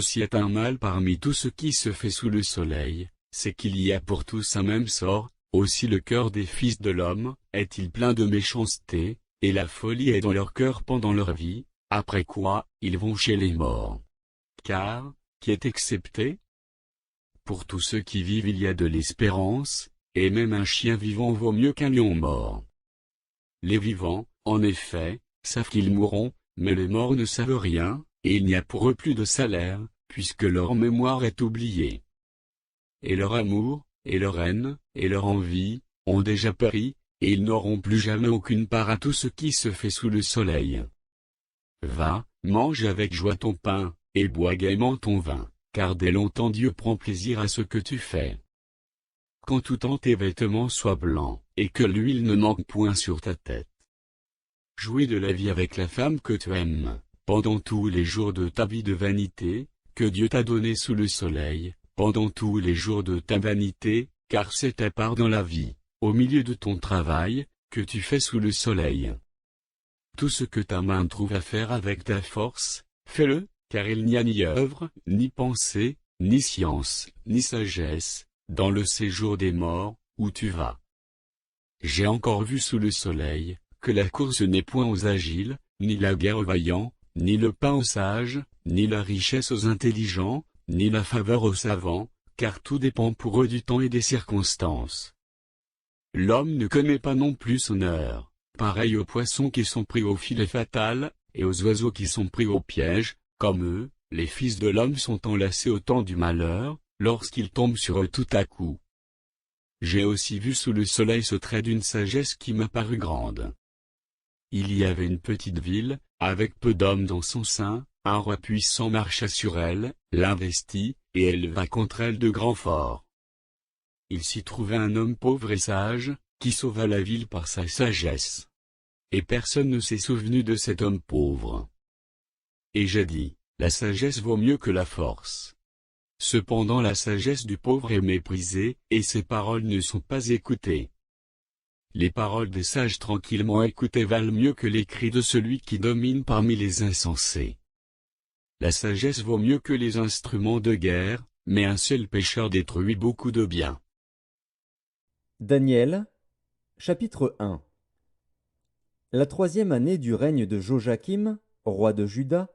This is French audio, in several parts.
S'il y a un mal parmi tout ce qui se fait sous le soleil, c'est qu'il y a pour tous un même sort. Aussi le cœur des fils de l'homme est-il plein de méchanceté, et la folie est dans leur cœur pendant leur vie, après quoi, ils vont chez les morts. Car, qui est excepté? Pour tous ceux qui vivent il y a de l'espérance, et même un chien vivant vaut mieux qu'un lion mort. Les vivants, en effet, savent qu'ils mourront, mais les morts ne savent rien, et il n'y a pour eux plus de salaire, puisque leur mémoire est oubliée. Et leur amour, et leur haine, et leur envie, ont déjà péri, et ils n'auront plus jamais aucune part à tout ce qui se fait sous le soleil. Va, mange avec joie ton pain, et bois gaiement ton vin, car dès longtemps Dieu prend plaisir à ce que tu fais. Qu'en tout temps tes vêtements soient blancs, et que l'huile ne manque point sur ta tête. Jouis de la vie avec la femme que tu aimes, pendant tous les jours de ta vie de vanité, que Dieu t'a donné sous le soleil, pendant tous les jours de ta vanité, car c'est ta part dans la vie, au milieu de ton travail, que tu fais sous le soleil. Tout ce que ta main trouve à faire avec ta force, fais-le, car il n'y a ni œuvre, ni pensée, ni science, ni sagesse, dans le séjour des morts, où tu vas. J'ai encore vu sous le soleil, que la course n'est point aux agiles, ni la guerre aux vaillants, ni le pain aux sages, ni la richesse aux intelligents, ni la faveur aux savants, car tout dépend pour eux du temps et des circonstances. L'homme ne connaît pas non plus son heure, pareil aux poissons qui sont pris au filet fatal, et aux oiseaux qui sont pris au piège, comme eux, les fils de l'homme sont enlacés au temps du malheur, lorsqu'ils tombent sur eux tout à coup. J'ai aussi vu sous le soleil ce trait d'une sagesse qui m'a paru grande. Il y avait une petite ville, avec peu d'hommes dans son sein, un roi puissant marcha sur elle, l'investit, et éleva contre elle de grands forts. Il s'y trouvait un homme pauvre et sage, qui sauva la ville par sa sagesse. Et personne ne s'est souvenu de cet homme pauvre. Et j'ai dit, la sagesse vaut mieux que la force. Cependant la sagesse du pauvre est méprisée, et ses paroles ne sont pas écoutées. Les paroles des sages tranquillement écoutées valent mieux que les cris de celui qui domine parmi les insensés. La sagesse vaut mieux que les instruments de guerre, mais un seul pécheur détruit beaucoup de biens. Daniel, chapitre 1. La 3e année du règne de Joachim, roi de Juda,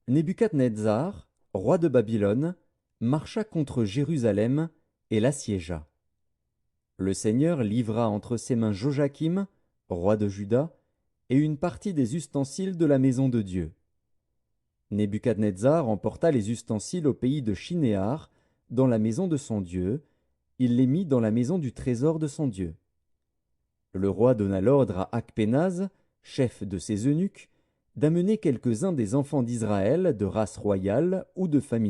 Nebuchadnezzar, roi de Babylone, marcha contre Jérusalem et l'assiégea. Le Seigneur livra entre ses mains Joachim, roi de Juda, et une partie des ustensiles de la maison de Dieu. Nebuchadnezzar emporta les ustensiles au pays de Shinéar, dans la maison de son Dieu, il les mit dans la maison du trésor de son Dieu. Le roi donna l'ordre à Akpénaz, chef de ses eunuques, d'amener quelques-uns des enfants d'Israël de race royale ou de famille